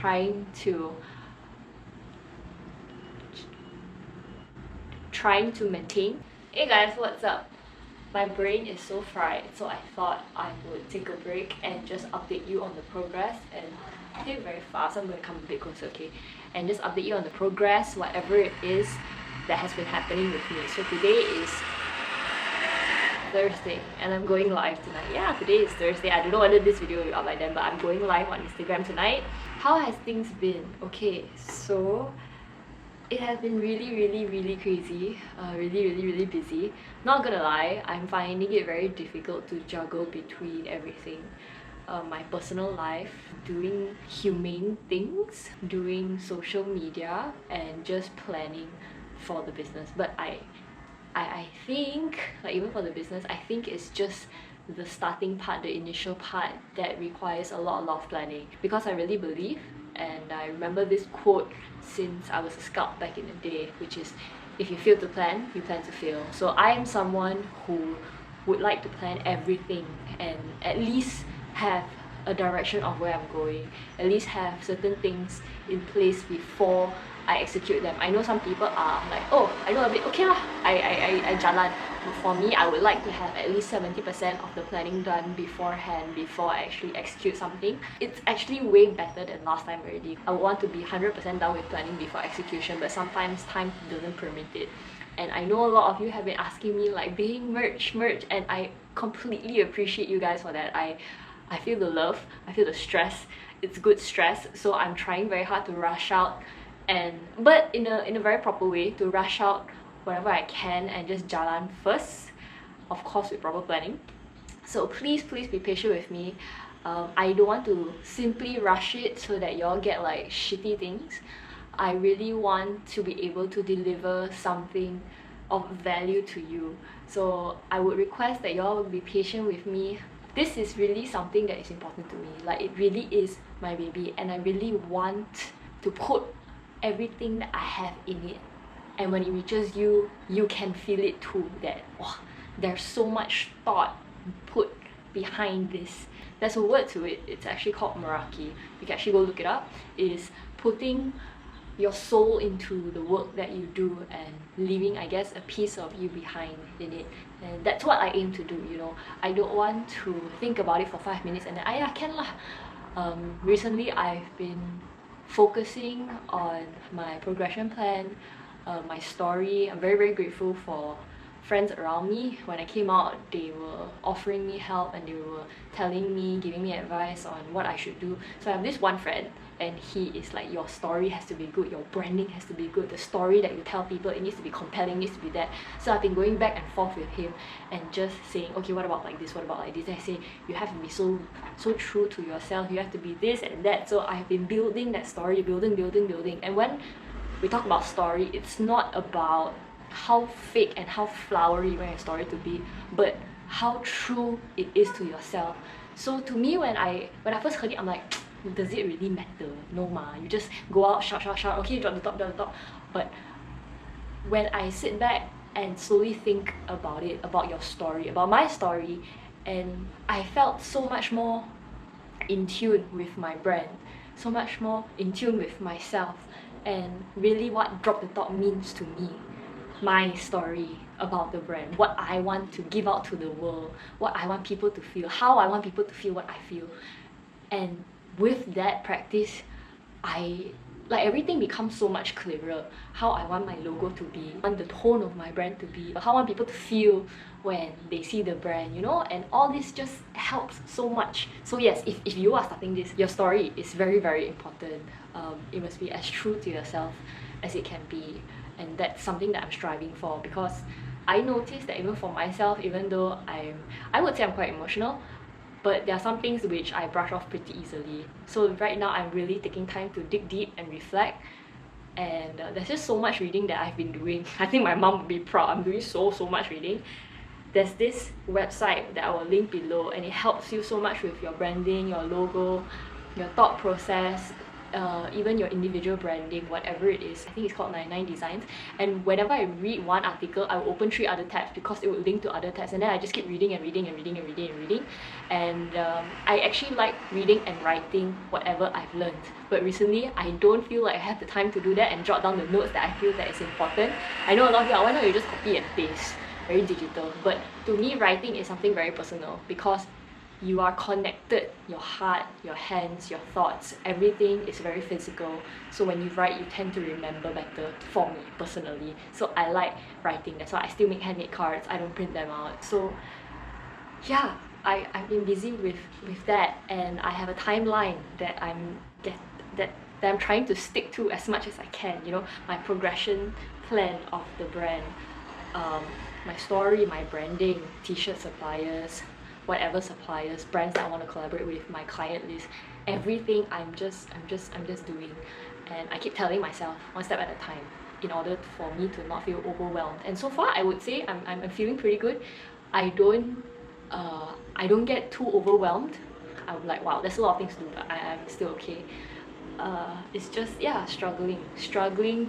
trying to maintain. Hey guys, what's up? My brain is so fried, so I thought I would take a break and just update you on the progress. And I think very fast, I'm going to come a bit closer, okay? And just update you on the progress, whatever it is that has been happening with me. So today is Thursday and I'm going live tonight. Yeah, today is Thursday. I don't know whether this video will be up by then, but I'm going live on Instagram tonight. How has things been? Okay, so it has been really crazy, really busy. Not gonna lie, I'm finding it very difficult to juggle between everything. My personal life, doing humane things, doing social media, and just planning for the business. But I think, like even for the business, I think it's just the starting part, the initial part that requires a lot of planning. Because I really believe, and I remember this quote since I was a scout back in the day, which is, if you fail to plan, you plan to fail. So I am someone who would like to plan everything and at least have a direction of where I'm going, at least have certain things in place before I execute them. I know some people are like, oh, I know a bit, okay lah, I jalan. But for me, I would like to have at least 70% of the planning done beforehand before I actually execute something. It's actually way better than last time already. I would want to be 100% done with planning before execution, but sometimes time doesn't permit it. And I know a lot of you have been asking me like, being merch, and I completely appreciate you guys for that. I feel the love, I feel the stress. It's good stress, so I'm trying very hard to rush out, but in a very proper way, to rush out whatever I can and just jalan first, of course with proper planning. So please be patient with me. I don't want to simply rush it so that y'all get like shitty things. I really want to be able to deliver something of value to you. So I would request that y'all be patient with me. This is really something that is important to me. Like, it really is my baby, and I really want to put everything that I have in it. And when it reaches you, you can feel it too, that oh, there's so much thought put behind this. There's a word to it, it's actually called Meraki. You can actually go look it up. It is putting your soul into the work that you do and leaving, I guess, a piece of you behind in it. And that's what I aim to do, you know. I don't want to think about it for 5 minutes and then, yeah, can lah. Recently, I've been focusing on my progression plan, my story. I'm very grateful for friends around me. When I came out, they were offering me help and they were telling me, giving me advice on what I should do. So I have this one friend, and he is like, your story has to be good, your branding has to be good, the story that you tell people, it needs to be compelling, needs to be that. So I've been going back and forth with him and just saying, okay, what about like this, what about like this? And I say, you have to be so true to yourself, you have to be this and that. So I've been building that story, building. And when we talk about story, it's not about how fake and how flowery you want your story to be, but how true it is to yourself. So to me, when I first heard it, I'm like, does it really matter? No ma, you just go out, shout, okay, drop the top. But when I sit back and slowly think about it, about your story, about my story, and I felt so much more in tune with my brand, so much more in tune with myself, and really what drop the top means to me. My story about the brand, what I want to give out to the world, what I want people to feel, how I want people to feel what I feel. And with that practice, everything becomes so much clearer. How I want my logo to be, I want the tone of my brand to be, how I want people to feel when they see the brand, you know? And all this just helps so much. So yes, if you are starting this, your story is very important. It must be as true to yourself as it can be. And that's something that I'm striving for, because I noticed that even for myself, even though I would say I'm quite emotional, but there are some things which I brush off pretty easily. So right now I'm really taking time to dig deep and reflect, and there's just so much reading that I've been doing. I think my mom would be proud. I'm doing so much reading. There's this website that I will link below, and it helps you so much with your branding, your logo, your thought process, even your individual branding, whatever it is. I think it's called 99 Designs. And whenever I read one article, I will open 3 other tabs because it will link to other tabs, and then I just keep reading and reading and reading and reading and reading. And I actually like reading and writing whatever I've learned. But recently, I don't feel like I have the time to do that and jot down the notes that I feel that is important. I know a lot of you are, why not you just copy and paste? Very digital. But to me, writing is something very personal because you are connected, your heart, your hands, your thoughts, everything is very physical. So when you write, you tend to remember better, for me personally. So I like writing, that's why I still make handmade cards, I don't print them out. So yeah, I've been busy with that, and I have a timeline that I'm trying to stick to as much as I can, you know, my progression plan of the brand, my story, my branding, t-shirt suppliers, whatever suppliers, brands that I want to collaborate with, my client list, everything I'm just doing. And I keep telling myself one step at a time in order for me to not feel overwhelmed. And so far I would say I'm feeling pretty good. I don't get too overwhelmed. I'm like, wow, there's a lot of things to do, but I'm still okay. It's just, yeah, struggling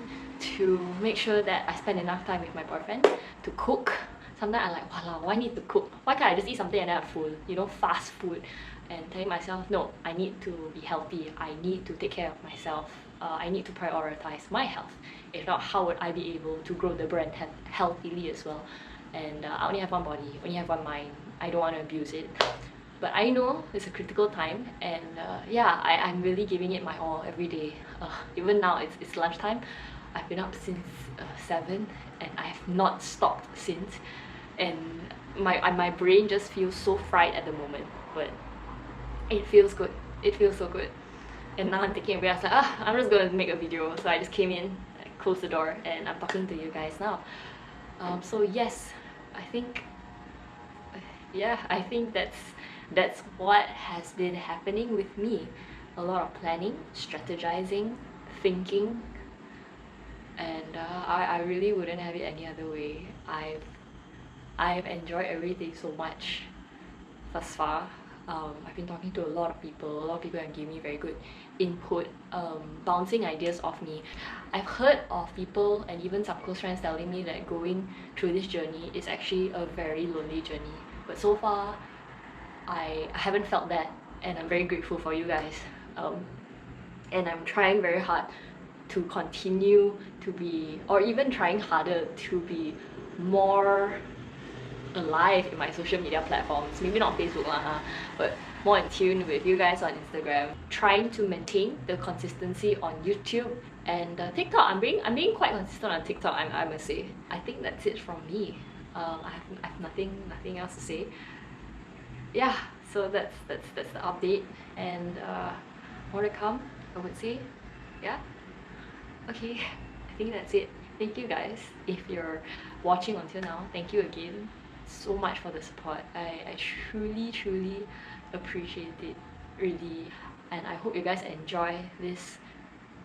to make sure that I spend enough time with my boyfriend, to cook. Sometimes I'm like, wow, why need to cook? Why can't I just eat something and then I'm full? You know, fast food. And telling myself, no, I need to be healthy. I need to take care of myself. I need to prioritize my health. If not, how would I be able to grow the brand healthily as well? And I only have one body, only have one mind. I don't want to abuse it. But I know it's a critical time, and yeah, I'm really giving it my all every day. Even now, it's lunchtime. I've been up since 7 and I have not stopped since. And my brain just feels so fried at the moment, but it feels good. It feels so good. And now I'm taking a break. I was like, I'm just gonna make a video. So I just came in, closed the door, and I'm talking to you guys now. So yes, I think that's what has been happening with me. A lot of planning, strategizing, thinking, and I really wouldn't have it any other way. I've enjoyed everything so much thus far. I've been talking to a lot of people have given me very good input, bouncing ideas off me. I've heard of people and even some close friends telling me that going through this journey is actually a very lonely journey. But so far, I haven't felt that, and I'm very grateful for you guys. And I'm trying very hard to continue to be, or even trying harder to be more alive in my social media platforms. Maybe not Facebook but more in tune with you guys on Instagram. Trying to maintain the consistency on YouTube and TikTok. I'm being quite consistent on TikTok, I must say. I think that's it from me. I have nothing else to say. Yeah, so that's the update, and more to come, I would say. Yeah. Okay, I think that's it. Thank you guys. If you're watching until now, thank you again so much for the support. I truly appreciate it, really. And I hope you guys enjoy this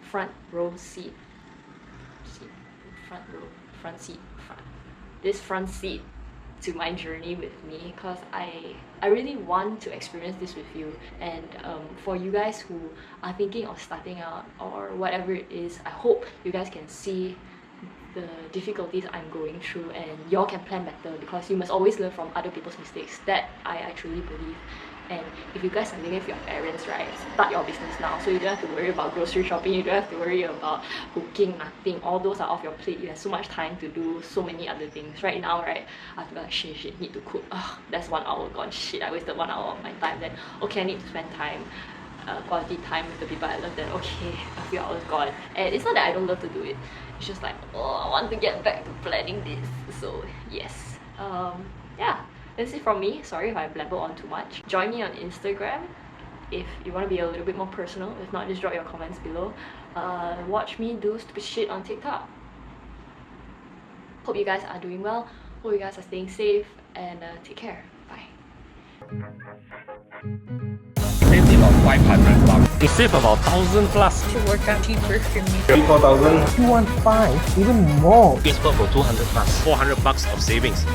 front seat to my journey with me, because I really want to experience this with you. And for you guys who are thinking of starting out or whatever it is, I hope you guys can see the difficulties I'm going through and y'all can plan better, because you must always learn from other people's mistakes. That I truly believe. And if you guys are living with your parents, right, start your business now, so you don't have to worry about grocery shopping, you don't have to worry about cooking, nothing. All those are off your plate. You have so much time to do so many other things. Right now, right, I have to be like, shit, need to cook. That's 1 hour gone. Shit, I wasted 1 hour of my time. Then, okay, I need to spend time, quality time with the people I love. Then, okay, a few hours gone. And it's not that I don't love to do it. It's just like, I want to get back to planning this. So, yes. Yeah. That's it from me. Sorry if I blabber on too much. Join me on Instagram if you want to be a little bit more personal. If not, just drop your comments below. Watch me do stupid shit on TikTok. Hope you guys are doing well. Hope you guys are staying safe, and take care. Bye. Saved about 500 bucks. You save about 1,000 plus. To work out cheaper for me. 3,000, 4,000. 215, even more. It's worth for 200 plus. 400 bucks of savings.